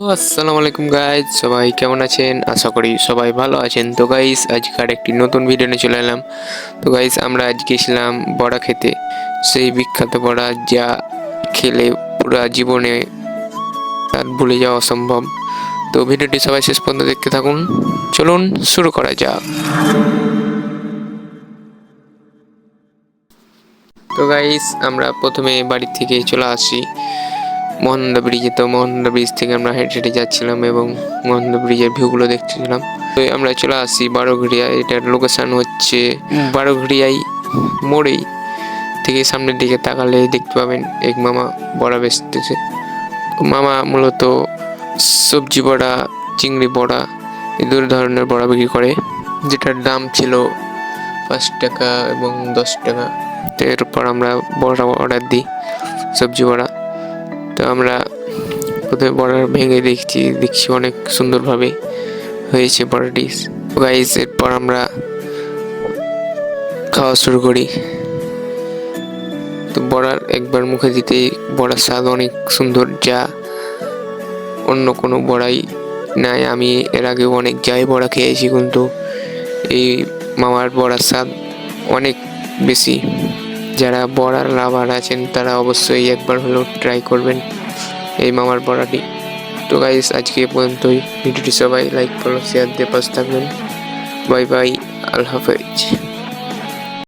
আসসালামু আলাইকুম গাইজ, সবাই কেমন আছেন? আশা করি সবাই ভালো আছেন। তো গাইজ আজকের একটি নতুন ভিডিও নিয়ে চলে এলাম। তো গাইজ আমরা আজ গেছিলাম বড়া খেতে, সেই বিখ্যাত বড়া যা খেলে পুরা জীবনে আর ভুলে যাওয়া অসম্ভব। তো ভিডিওটি সবাই শেষ পর্যন্ত দেখতে থাকুন। চলুন শুরু করা যাক। তো গাইজ আমরা প্রথমে বাড়ি থেকে চলে আসি মহানন্দা ব্রিজে। তো মহানন্দা ব্রিজ থেকে আমরা হেঁটে হেঁটে যাচ্ছিলাম এবং মহানন্দা ব্রিজের ভিউগুলো দেখছিলাম। তো আমরা চলে আসি বারোঘড়িয়া। এটার লোকেশন হচ্ছে বারোঘড়িয়াই মোড়েই থেকে সামনের দিকে তাকালে দেখতে পাবেন এক মামা বড়া বেচতেছে। মামা মূলত সবজি বড়া, চিংড়ি বড়া, এই দুই ধরনের বড়া বিক্রি করে, যেটার দাম ছিল 5 টাকা এবং 10 টাকা। তো এরপর আমরা বড়া অর্ডার দিই, সবজি বড়া। তো আমরা প্রথমে বড়া ভেঙে দেখছি অনেক সুন্দরভাবে হয়েছে বড়াটি। গাইস এরপর আমরা খাওয়া শুরু করি। তো বড়ার একবার মুখে দিতেই বড়ার স্বাদ অনেক সুন্দর, যা অন্য কোনো বড়াই নাই। আমি এর আগেও অনেক বড়া খেয়েছি, কিন্তু এই মামার বড়ার স্বাদ অনেক বেশি। যারা বড়ার লাভার আছেন তারা অবশ্যই একবার হলেও ট্রাই করবেন এই মামার বড়াটি। তো গাইস আজকে এ পর্যন্তই। ভিডিওটি সবাই লাইক, ফলো, শেয়ার দিয়ে পাশে থাকবেন। বাই বাই, আল্লাহ হাফেজ।